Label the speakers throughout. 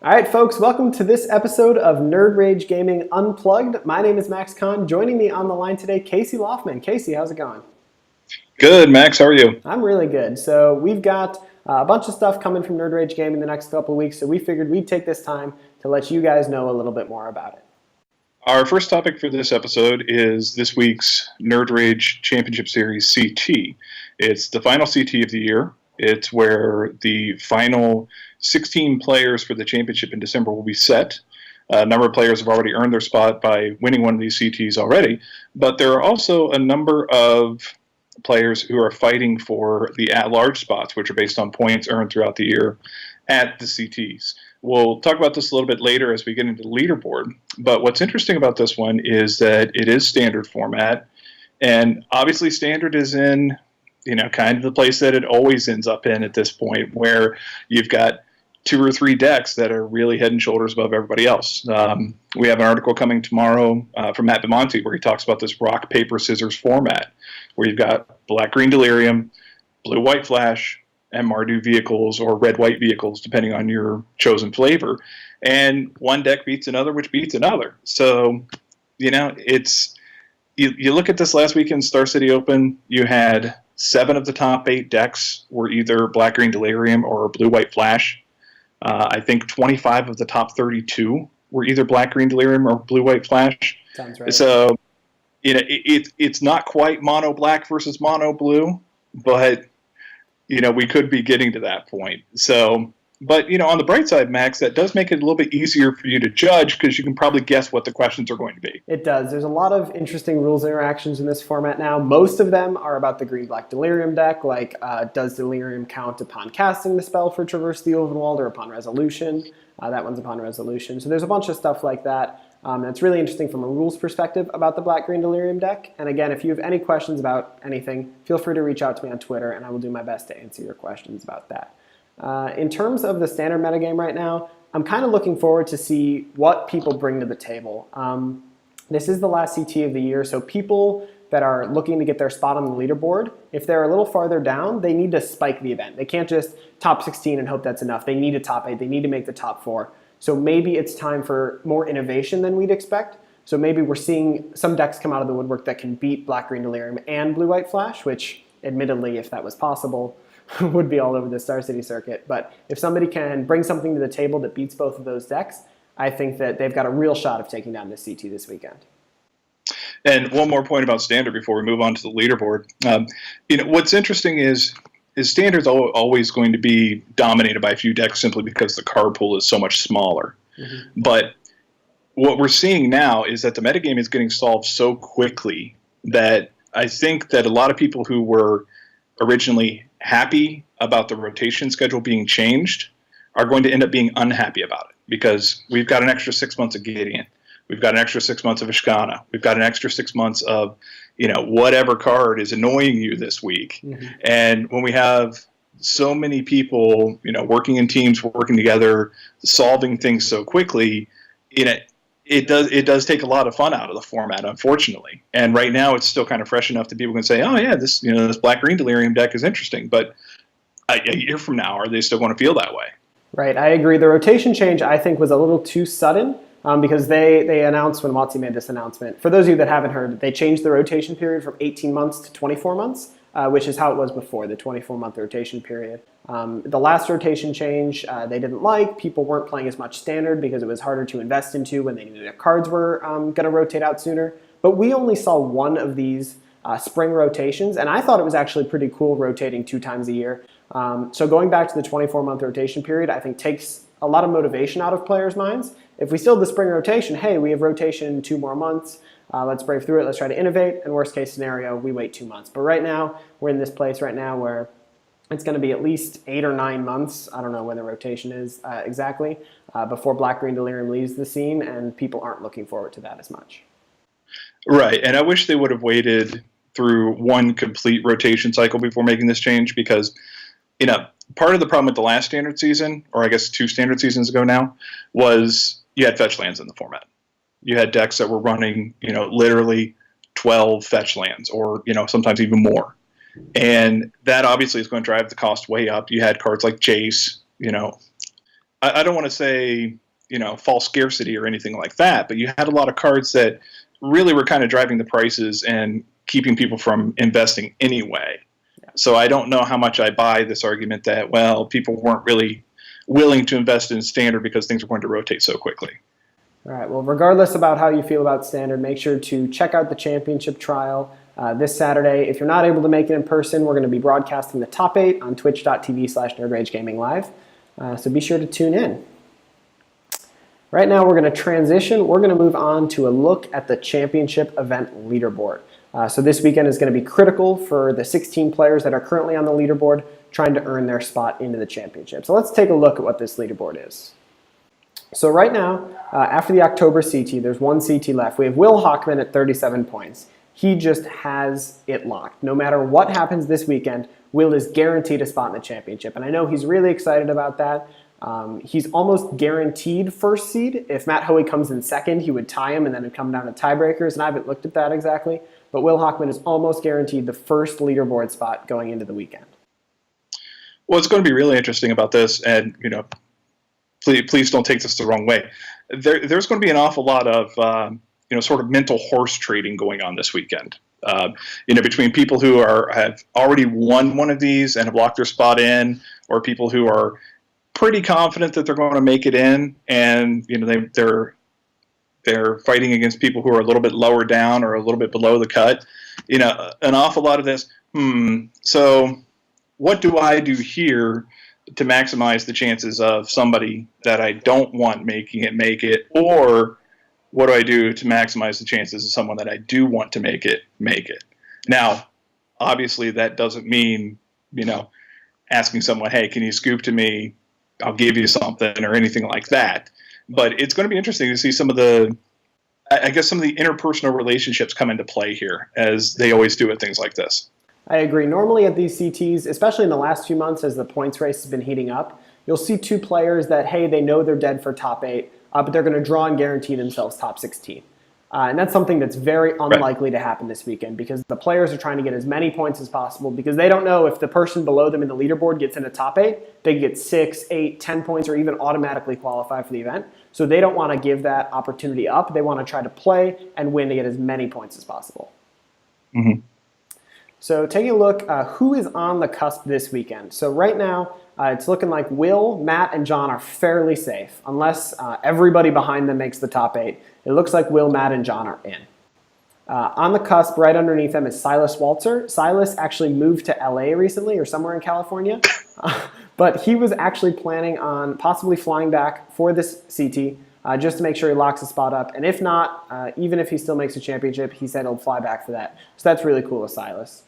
Speaker 1: All right, folks, welcome to this episode of Nerd Rage Gaming Unplugged. My name is Max Kahn. Joining me on the line today, Casey Loftman. Casey, how's it going?
Speaker 2: Good, Max. How are you?
Speaker 1: I'm really good. So we've got a bunch of stuff coming from Nerd Rage Gaming the next couple of weeks, so we figured we'd take this time to let you guys know a little bit more about it.
Speaker 2: Our first topic for this episode is this week's Nerd Rage Championship Series CT. It's the final CT of the year. It's where the final 16 players for the championship in December will be set. A number of players have already earned their spot by winning one of these CTs already, but there are also a number of players who are fighting for the at-large spots, which are based on points earned throughout the year at the CTs. We'll talk about this a little bit later as we get into the leaderboard, but what's interesting about this one is that it is standard format, and obviously standard is in, kind of the place that it always ends up in at this point, where you've got two or three decks that are really head and shoulders above everybody else. We have an article coming tomorrow from Matt Bemonte where he talks about this rock, paper, scissors format, where you've got black-green Delirium, blue-white Flash, and Mardu vehicles or red-white vehicles, depending on your chosen flavor. And one deck beats another, which beats another. So, it's you look at this last weekend Star City Open, you had 7 of the top 8 decks were either black-green Delirium or blue-white Flash. I think 25 of the top 32 were either black-green Delirium or blue-white Flash.
Speaker 1: Sounds right.
Speaker 2: So, it's not quite mono-black versus mono-blue, but, we could be getting to that point. So, but, on the bright side, Max, that does make it a little bit easier for you to judge because you can probably guess what the questions are going to be.
Speaker 1: It does. There's a lot of interesting rules interactions in this format now. Most of them are about the green-black Delirium deck, like does Delirium count upon casting the spell for Traverse the Ovenwald or upon resolution? That one's upon resolution. So there's a bunch of stuff like that. That's really interesting from a rules perspective about the black-green Delirium deck. And again, if you have any questions about anything, feel free to reach out to me on Twitter, and I will do my best to answer your questions about that. In terms of the standard metagame right now, I'm kind of looking forward to see what people bring to the table. This is the last CT of the year, so people that are looking to get their spot on the leaderboard, if they're a little farther down, they need to spike the event. They can't just top 16 and hope that's enough. They need a top 8. They need to make the top 4. So maybe it's time for more innovation than we'd expect. So maybe we're seeing some decks come out of the woodwork that can beat black-green Delirium and blue-white Flash, which admittedly, if that was possible, would be all over the Star City circuit. But if somebody can bring something to the table that beats both of those decks, I think that they've got a real shot of taking down this CT this weekend.
Speaker 2: And one more point about standard before we move on to the leaderboard. What's interesting is standard's always going to be dominated by a few decks simply because the card pool is so much smaller. Mm-hmm. But what we're seeing now is that the metagame is getting solved so quickly that I think that a lot of people who were originally happy about the rotation schedule being changed are going to end up being unhappy about it because we've got an extra 6 months of Gideon. We've got an extra 6 months of Ishkana. We've got an extra 6 months of, whatever card is annoying you this week. Mm-hmm. And when we have so many people, working in teams, working together, solving things so quickly, it does take a lot of fun out of the format, unfortunately. And right now, it's still kind of fresh enough that people can say, "Oh yeah, this black-green Delirium deck is interesting." But a year from now, are they still going to feel that way?
Speaker 1: Right, I agree. The rotation change, I think, was a little too sudden because they announced when WotC made this announcement. For those of you that haven't heard, they changed the rotation period from 18 months to 24 months, which is how it was before, the 24-month rotation period. The last rotation change they didn't like. People weren't playing as much standard because it was harder to invest into when they knew their cards were going to rotate out sooner. But we only saw one of these spring rotations, and I thought it was actually pretty cool rotating 2 times a year. So going back to the 24-month rotation period, I think takes a lot of motivation out of players' minds. If we still have the spring rotation, hey, we have rotation in 2 more months. Let's brave through it. Let's try to innovate. And worst case scenario, we wait 2 months. But right now, we're in this place right now where it's going to be at least 8 or 9 months. I don't know when the rotation is exactly before black-green Delirium leaves the scene, and people aren't looking forward to that as much.
Speaker 2: Right, and I wish they would have waited through one complete rotation cycle before making this change because, part of the problem with the last standard season, or I guess 2 standard seasons ago now, was you had fetch lands in the format. You had decks that were running, literally 12 fetch lands or, sometimes even more. And that obviously is going to drive the cost way up. You had cards like Jace, I don't want to say, false scarcity or anything like that, but you had a lot of cards that really were kind of driving the prices and keeping people from investing anyway. Yeah. So I don't know how much I buy this argument that, well, people weren't really willing to invest in Standard because things are going to rotate so quickly.
Speaker 1: All right, well, regardless about how you feel about Standard, make sure to check out the championship trial this Saturday. If you're not able to make it in person, we're going to be broadcasting the top 8 on twitch.tv/NerdRageGamingLive. So be sure to tune in. Right now, we're going to transition. We're going to move on to a look at the championship event leaderboard. So this weekend is going to be critical for the 16 players that are currently on the leaderboard trying to earn their spot into the championship. So let's take a look at what this leaderboard is. So right now, after the October CT, there's one CT left. We have Will Hockman at 37 points. He just has it locked. No matter what happens this weekend, Will is guaranteed a spot in the championship. And I know he's really excited about that. He's almost guaranteed first seed. If Matt Hoey comes in second, he would tie him and then it'd come down to tiebreakers. And I haven't looked at that exactly. But Will Hockman is almost guaranteed the first leaderboard spot going into the weekend.
Speaker 2: Well, it's going to be really interesting about this, and please don't take this the wrong way. There's going to be an awful lot of sort of mental horse trading going on this weekend. Between people who have already won one of these and have locked their spot in, or people who are pretty confident that they're going to make it in, and they're fighting against people who are a little bit lower down or a little bit below the cut. An awful lot of this. So what do I do here to maximize the chances of somebody that I don't want making it make it, or what do I do to maximize the chances of someone that I do want to make it make it? Now, obviously, that doesn't mean asking someone, hey, can you scoop to me? I'll give you something, or anything like that. But it's going to be interesting to see some of the interpersonal relationships come into play here, as they always do at things like this.
Speaker 1: I agree. Normally at these CTs, especially in the last few months as the points race has been heating up, you'll see two players that, hey, they know they're dead for top 8, but they're going to draw and guarantee themselves top 16. And that's something that's very unlikely to happen this weekend, because the players are trying to get as many points as possible, because they don't know if the person below them in the leaderboard gets into top 8, they get 6, 8, 10 points, or even automatically qualify for the event. So they don't want to give that opportunity up. They want to try to play and win to get as many points as possible.
Speaker 2: Mm-hmm.
Speaker 1: So taking a look, who is on the cusp this weekend? So right now, it's looking like Will, Matt, and John are fairly safe, unless everybody behind them makes the top 8. It looks like Will, Matt, and John are in. On the cusp, right underneath them, is Silas Waltzer. Silas actually moved to LA recently, or somewhere in California, but he was actually planning on possibly flying back for this CT just to make sure he locks the spot up. And if not, even if he still makes a championship, he said he'll fly back for that. So that's really cool with Silas.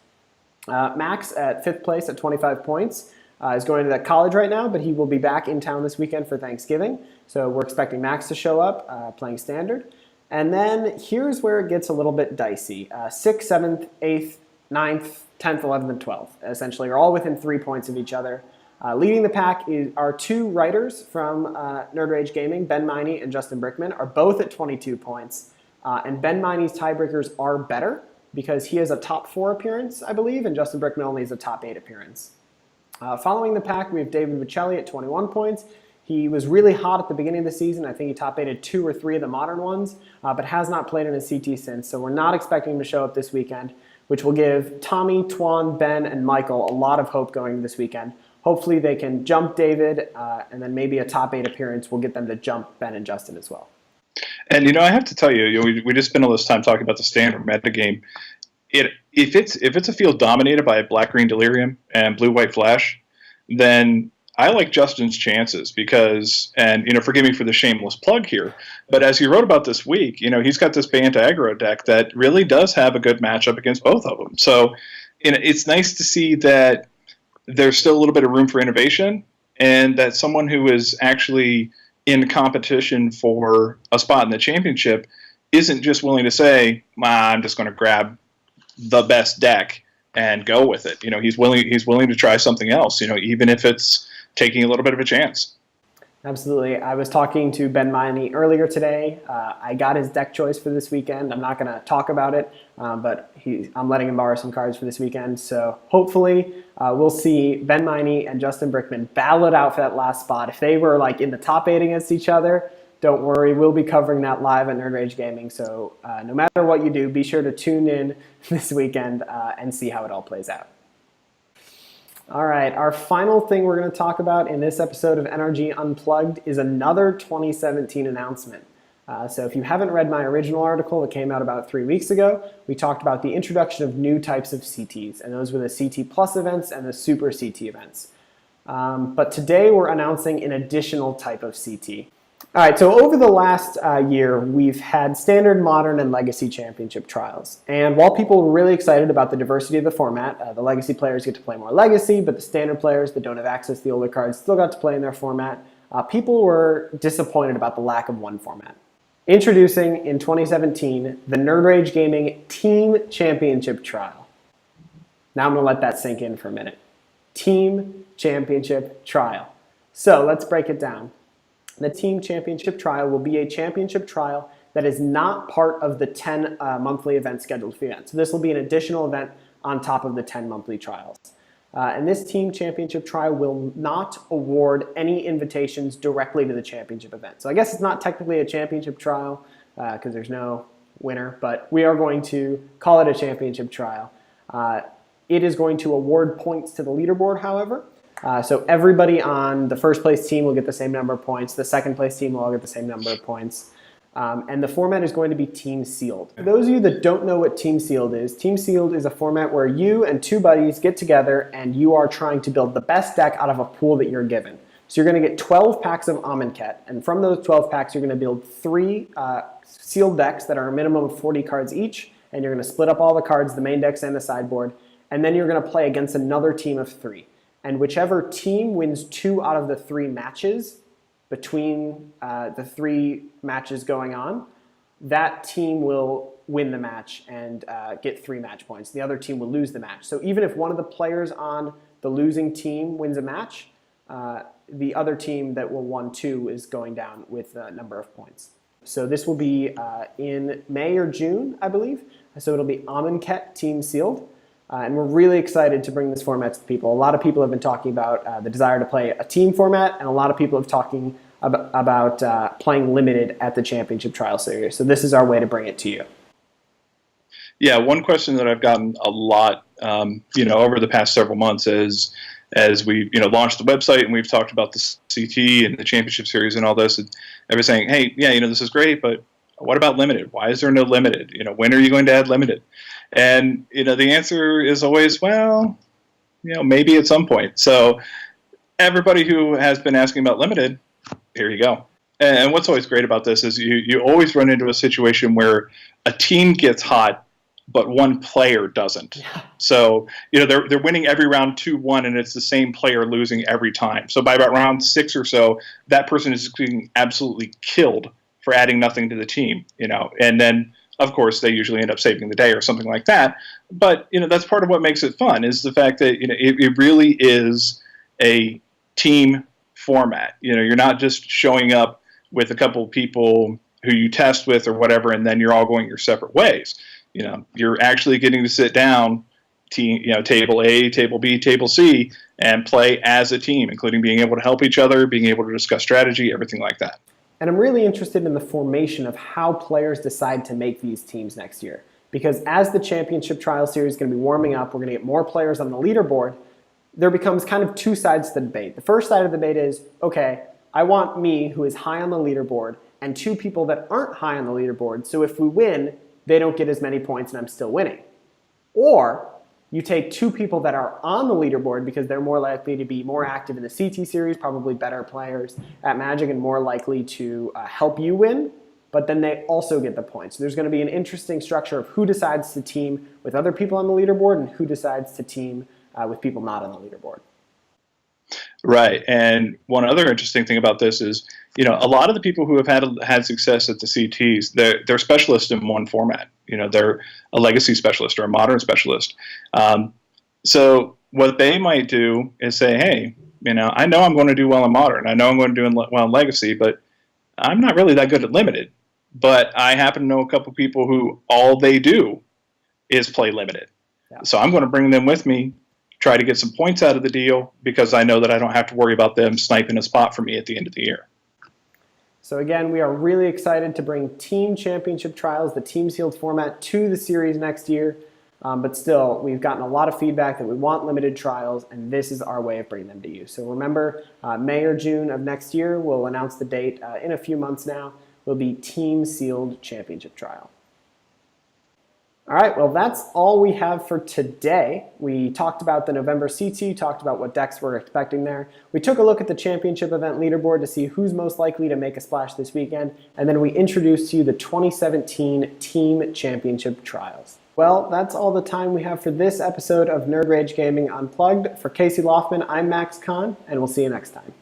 Speaker 1: Max at 5th place at 25 points is going to that college right now, but he will be back in town this weekend for Thanksgiving. So we're expecting Max to show up playing Standard. And then here's where it gets a little bit dicey. 6th, 7th, 8th, 9th, 10th, 11th, and 12th essentially are all within 3 points of each other. Leading the pack are two writers from Nerd Rage Gaming, Ben Miney and Justin Brickman, are both at 22 points. And Ben Miney's tiebreakers are better, because he has a top 4 appearance, I believe, and Justin Brickman only has a top 8 appearance. Following the pack, we have David Vicelli at 21 points. He was really hot at the beginning of the season. I think he top 8'd 2 or 3 of the modern ones, but has not played in a CT since, so we're not expecting him to show up this weekend, which will give Tommy, Twan, Ben, and Michael a lot of hope going this weekend. Hopefully they can jump David, and then maybe a top 8 appearance will get them to jump Ben and Justin as well.
Speaker 2: And I have to tell you, we just spent all this time talking about the Standard metagame. If it's a field dominated by Black-Green Delirium and Blue-White Flash, then I like Justin's chances, because, and forgive me for the shameless plug here, but as he wrote about this week, he's got this Banta aggro deck that really does have a good matchup against both of them. So it's nice to see that there's still a little bit of room for innovation, and that someone who is actually in competition for a spot in the championship isn't just willing to say, I'm just going to grab the best deck and go with it. He's willing to try something else, even if it's taking a little bit of a chance.
Speaker 1: Absolutely. I was talking to Ben Miney earlier today. I got his deck choice for this weekend. I'm not going to talk about it, but I'm letting him borrow some cards for this weekend. So hopefully we'll see Ben Miney and Justin Brickman battle it out for that last spot. If they were like in the top 8 against each other, don't worry. We'll be covering that live at Nerd Rage Gaming. So no matter what you do, be sure to tune in this weekend and see how it all plays out. All right, our final thing we're going to talk about in this episode of NRG Unplugged is another 2017 announcement. So if you haven't read my original article that came out about 3 weeks ago, we talked about the introduction of new types of CTs, and those were the CT Plus events and the Super CT events. But today we're announcing an additional type of CT. All right, so over the last year, we've had standard, modern, and legacy championship trials. And while people were really excited about the diversity of the format, the legacy players get to play more legacy, but the standard players that don't have access to the older cards still got to play in their format, people were disappointed about the lack of one format. Introducing in 2017, the Nerd Rage Gaming Team Championship Trial. Now I'm going to let that sink in for a minute. Team Championship Trial. So let's break it down. The Team Championship Trial will be a championship trial that is not part of the 10 monthly events scheduled for the event. So this will be an additional event on top of the 10 monthly trials. And this Team Championship Trial will not award any invitations directly to the championship event. So I guess it's not technically a championship trial because there's no winner, but we are going to call it a championship trial. It is going to award points to the leaderboard, however. So everybody on the first place team will get the same number of points. The second place team will all get the same number of points. And the format is going to be team sealed. For those of you that don't know what team sealed is a format where you and 2 buddies get together and you are trying to build the best deck out of a pool that you're given. So you're going to get 12 packs of Amonkhet, and from those 12 packs you're going to build 3 sealed decks that are a minimum of 40 cards each, and you're going to split up all the cards, the main decks and the sideboard, and then you're going to play against another team of 3. And whichever team wins 2 out of the 3 matches between the 3 matches going on, that team will win the match and get 3 match points. The other team will lose the match. So even if one of the players on the losing team wins a match, the other team that will 1-2 is going down with a number of points. So this will be in May or June, I believe. So it'll be Amonkhet Team Sealed. And we're really excited to bring this format to people. A lot of people have been talking about the desire to play a team format, and a lot of people have talking about playing limited at the championship trial series. So this is our way to bring it to you.
Speaker 2: Yeah, one question that I've gotten a lot, over the past several months is, as we, launched the website and we've talked about the CT and the championship series and all this, and everyone's saying, hey, yeah, this is great, but what about limited? Why is there no limited? When are you going to add limited? And, the answer is always, well, maybe at some point. So everybody who has been asking about limited, here you go. And what's always great about this is you always run into a situation where a team gets hot, but one player doesn't. Yeah. So, they're winning every round 2-1, and it's the same player losing every time. So by about round 6 or so, that person is being absolutely killed for adding nothing to the team, and then, of course, they usually end up saving the day or something like that. But, that's part of what makes it fun is the fact that, it really is a team format. You're not just showing up with a couple of people who you test with or whatever, and then you're all going your separate ways. You're actually getting to sit down, table A, table B, table C, and play as a team, including being able to help each other, being able to discuss strategy, everything like that.
Speaker 1: And I'm really interested in the formation of how players decide to make these teams next year. Because as the championship trial series is going to be warming up, we're going to get more players on the leaderboard. There becomes kind of 2 sides to the debate. The first side of the debate is, okay, I want me, who is high on the leaderboard, and 2 people that aren't high on the leaderboard. So if we win, they don't get as many points and I'm still winning. Or you take 2 people that are on the leaderboard because they're more likely to be more active in the CT series, probably better players at Magic and more likely to help you win, but then they also get the points. So there's going to be an interesting structure of who decides to team with other people on the leaderboard and who decides to team with people not on the leaderboard.
Speaker 2: Right. And one other interesting thing about this is, a lot of the people who have had success at the CTs, they're specialists in one format. They're a legacy specialist or a modern specialist. So what they might do is say, hey, I know I'm going to do well in Modern. I know I'm going to do well in Legacy, but I'm not really that good at Limited. But I happen to know a couple people who all they do is play Limited. Yeah. So I'm going to bring them with me, try to get some points out of the deal, because I know that I don't have to worry about them sniping a spot for me at the end of the year.
Speaker 1: So again, we are really excited to bring Team Championship Trials, the Team Sealed format, to the series next year. But still, we've gotten a lot of feedback that we want limited trials, and this is our way of bringing them to you. So remember, May or June of next year, we'll announce the date in a few months now, will be Team Sealed Championship Trial. All right, well, that's all we have for today. We talked about the November CT, talked about what decks we're expecting there. We took a look at the championship event leaderboard to see who's most likely to make a splash this weekend, and then we introduced to you the 2017 Team Championship Trials. Well, that's all the time we have for this episode of Nerd Rage Gaming Unplugged. For Casey Loftman, I'm Max Kahn, and we'll see you next time.